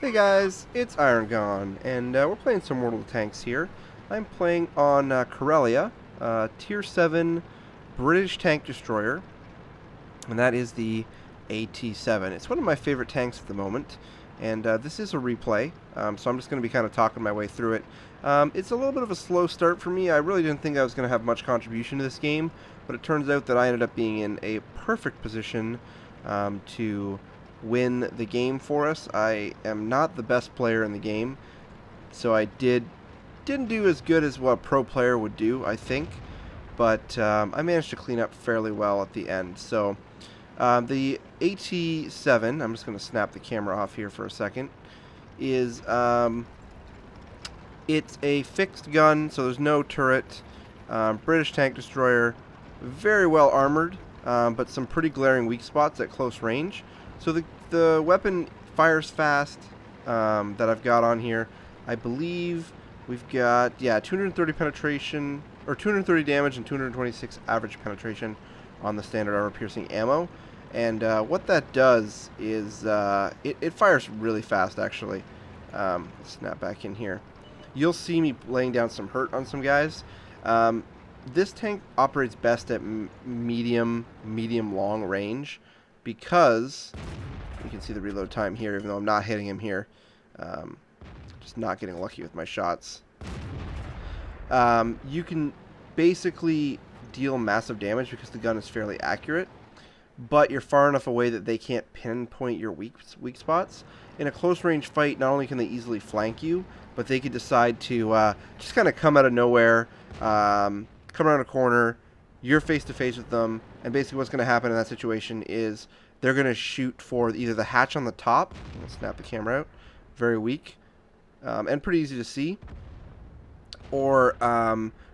Hey guys, it's Iron Gone, and we're playing some World of Tanks here. I'm playing on Corellia, Tier 7 British tank destroyer, and that is the AT-7. It's one of my favorite tanks at the moment, and this is a replay, so I'm just going to be kind of talking my way through it. It's a little bit of a slow start for me. I really didn't think I was going to have much contribution to this game, but it turns out that I ended up being in a perfect position to win the game for us. I am not the best player in the game, so I didn't do as good as what a pro player would do, I think, but I managed to clean up fairly well at the end. So the AT-7, I'm just going to snap the camera off here for a second, is it's a fixed gun, so there's no turret. British tank destroyer, very well armored, but some pretty glaring weak spots at close range. So the weapon fires fast that I've got on here. I believe we've got, 230 penetration, or 230 damage and 226 average penetration on the standard armor piercing ammo. And what that does is it fires really fast, actually. Snap back in here. You'll see me laying down some hurt on some guys. This tank operates best at medium-long range because you can see the reload time here, even though I'm not hitting him here. Just not getting lucky with my shots. You can basically deal massive damage because the gun is fairly accurate, but you're far enough away that they can't pinpoint your weak spots. In a close range fight, not only can they easily flank you, but they could decide to just kind of come out of nowhere, come around a corner, you're face to face with them, and basically what's going to happen in that situation is they're going to shoot for either the hatch on the top. I'll snap the camera out. Very weak, and pretty easy to see. Or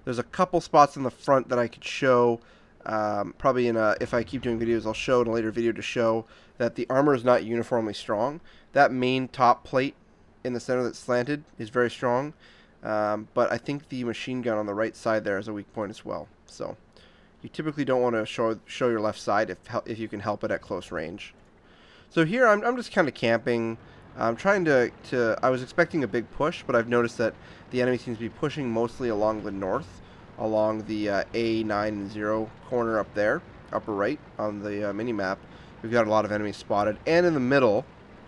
there's a couple spots in the front that I could show. Probably if I keep doing videos, I'll show in a later video to show that the armor is not uniformly strong. That main top plate in the center that's slanted is very strong, but I think the machine gun on the right side there is a weak point as well. So you typically don't want to show your left side if you can help it at close range. So here I'm just kind of camping. I'm trying to I was expecting a big push, but I've noticed that the enemy seems to be pushing mostly along the north, along the A9 and 0 corner up there, upper right on the mini-map. We've got a lot of enemies spotted, and in the middle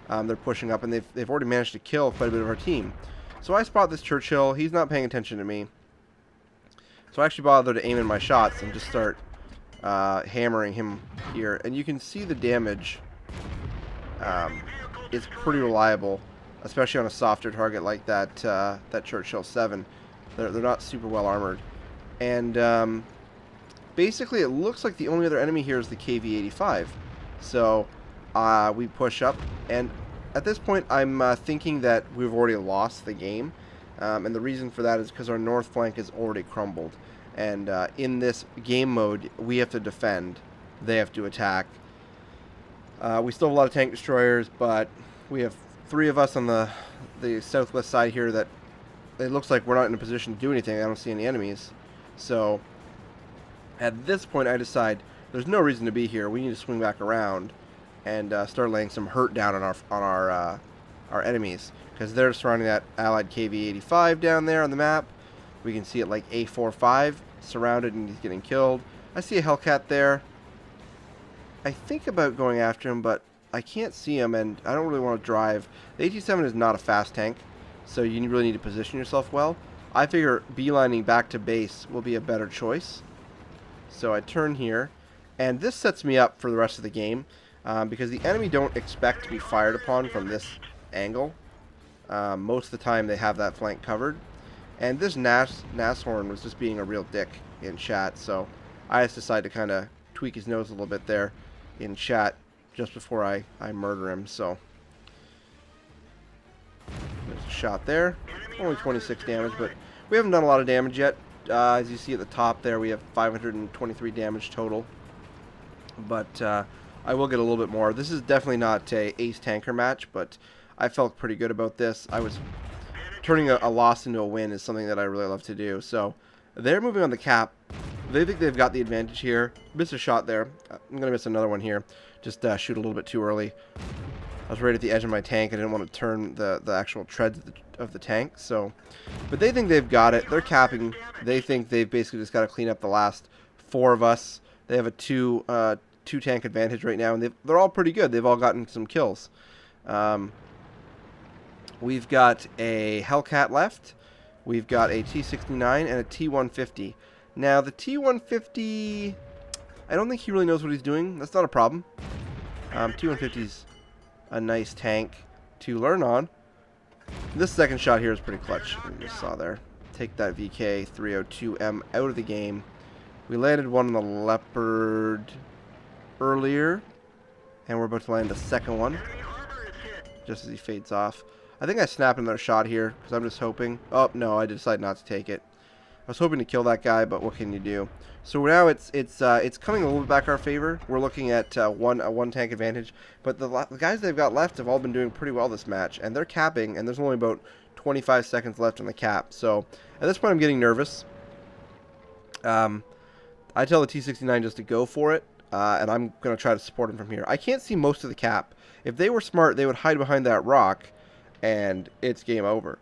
they're pushing up, and they've already managed to kill quite a bit of our team. So I spot this Churchill. He's not paying attention to me. So I actually bothered to aim in my shots and just start hammering him here. And you can see the damage is pretty reliable, especially on a softer target like that that Churchill 7. They're not super well armored. And basically it looks like the only other enemy here is the KV-85. So we push up, and at this point I'm thinking that we've already lost the game. And the reason for that is because our north flank is already crumbled. And in this game mode, we have to defend. They have to attack. We still have a lot of tank destroyers, but we have 3 of us on the southwest side here that it looks like we're not in a position to do anything. I don't see any enemies. So at this point, I decide there's no reason to be here. We need to swing back around and start laying some hurt down on our enemies, because they're surrounding that allied KV-85 down there on the map. We can see it like A45 surrounded, and he's getting killed. I see a Hellcat there. I think about going after him, but I can't see him, and I don't really want to drive. The AT-7 is not a fast tank, so you really need to position yourself well. I figure beelining back to base will be a better choice. So I turn here, and this sets me up for the rest of the game, because the enemy don't expect to be fired upon from this angle. Most of the time they have that flank covered. And this Nashorn was just being a real dick in chat, so I just decided to kind of tweak his nose a little bit there in chat just before I murder him. So there's a shot there. Only 26 damage, but we haven't done a lot of damage yet. As you see at the top there, we have 523 damage total. But I will get a little bit more. This is definitely not a ace tanker match, but I felt pretty good about this. Turning a loss into a win is something that I really love to do. So they're moving on the cap. They think they've got the advantage here. Missed a shot there. I'm going to miss another one here. Just shoot a little bit too early. I was right at the edge of my tank. I didn't want to turn the actual treads of the tank. So, but they think they've got it. They're capping. They think they've basically just got to clean up the last 4 of us. They have a two tank advantage right now, and they're all pretty good. They've all gotten some kills. We've got a Hellcat left. We've got a T-69 and a T-150. Now, the T-150, I don't think he really knows what he's doing. That's not a problem. T-150's a nice tank to learn on. This second shot here is pretty clutch. You just saw there. Take that VK-302M out of the game. We landed one on the Leopard earlier, and we're about to land a second one just as he fades off. I think I snapped another shot here because I'm just hoping. Oh, no, I decided not to take it. I was hoping to kill that guy, but what can you do? So now it's coming a little bit back our favor. We're looking at a one tank advantage, but the guys they've got left have all been doing pretty well this match, and they're capping, and there's only about 25 seconds left on the cap. So at this point, I'm getting nervous. I tell the T-69 just to go for it, and I'm going to try to support him from here. I can't see most of the cap. If they were smart, they would hide behind that rock, and it's game over.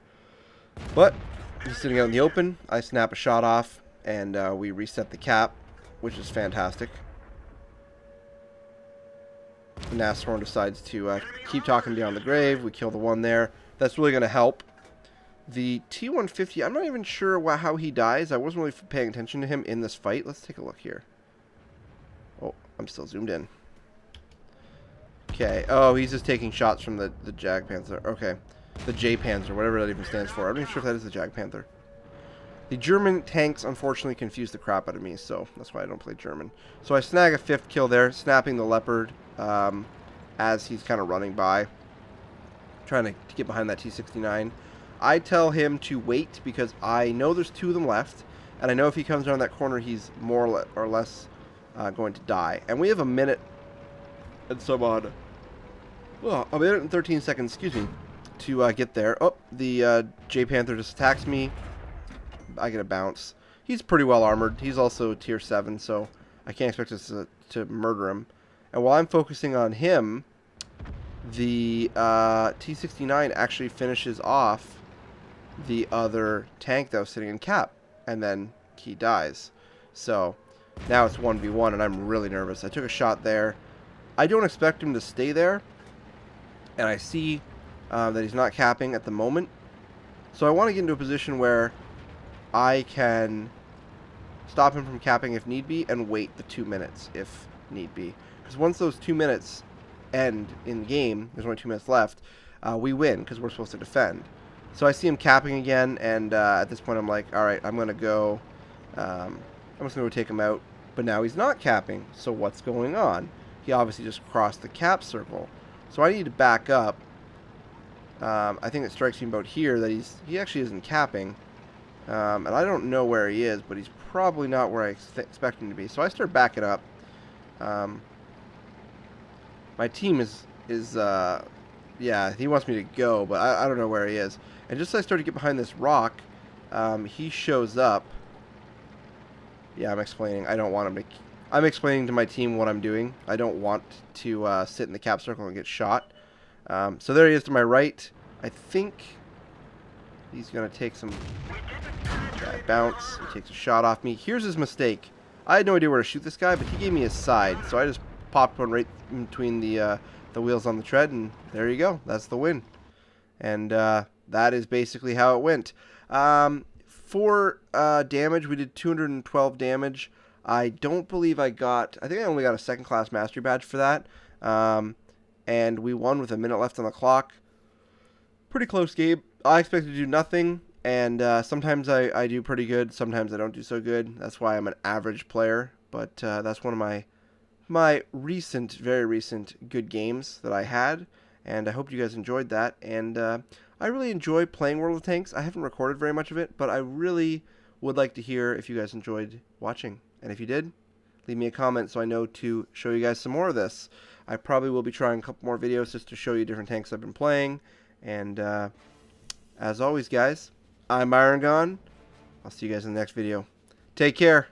But he's sitting out in the open. I snap a shot off, and we reset the cap, which is fantastic. Nashorn decides to keep talking beyond the grave. We kill the one there. That's really going to help. The T-150, I'm not even sure how he dies. I wasn't really paying attention to him in this fight. Let's take a look here. Oh, I'm still zoomed in. Okay. Oh, he's just taking shots from the Jagdpanther. Okay. The J-Panzer, whatever that even stands for. I'm not even sure if that is the Jagdpanther. The German tanks, unfortunately, confused the crap out of me, so that's why I don't play German. So I snag a 5th kill there, snapping the Leopard as he's kind of running by, trying to get behind that T-69. I tell him to wait because I know there's 2 of them left, and I know if he comes around that corner, he's more or less going to die. And we have a minute and some odd, well, a minute and 13 seconds, excuse me, to get there. Oh, the J-Panther just attacks me. I get a bounce. He's pretty well armored. He's also tier 7, so I can't expect us to murder him. And while I'm focusing on him, the T-69 actually finishes off the other tank that was sitting in cap, and then he dies. So now it's 1v1, and I'm really nervous. I took a shot there. I don't expect him to stay there, and I see that he's not capping at the moment. So I want to get into a position where I can stop him from capping if need be, and wait the 2 minutes if need be. Because once those 2 minutes end in game, there's only 2 minutes left, we win because we're supposed to defend. So I see him capping again, and at this point I'm like, alright, I'm going to go, I'm just going to go take him out. But now he's not capping, so what's going on? He obviously just crossed the cap circle. So I need to back up. I think it strikes me about here that he actually isn't capping. And I don't know where he is, but he's probably not where I expect him to be. So I start backing up. My team is yeah, he wants me to go, but I don't know where he is. And just as I start to get behind this rock, he shows up. Yeah, I'm explaining. I don't want him to... I'm explaining to my team what I'm doing. I don't want to sit in the cap circle and get shot. So there he is to my right. I think he's going to take some bounce. He takes a shot off me. Here's his mistake. I had no idea where to shoot this guy, but he gave me his side. So I just popped one right in between the wheels on the tread, and there you go. That's the win. And that is basically how it went. For damage, we did 212 damage. I don't believe I got... I think I only got a 2nd class mastery badge for that. And we won with a minute left on the clock. Pretty close game. I expected to do nothing, and sometimes I do pretty good. Sometimes I don't do so good. That's why I'm an average player. But that's one of my recent, very recent good games that I had. And I hope you guys enjoyed that. And I really enjoy playing World of Tanks. I haven't recorded very much of it, but I really would like to hear if you guys enjoyed watching. And if you did, leave me a comment so I know to show you guys some more of this. I probably will be trying a couple more videos just to show you different tanks I've been playing. And as always, guys, I'm Iron Gon. I'll see you guys in the next video. Take care.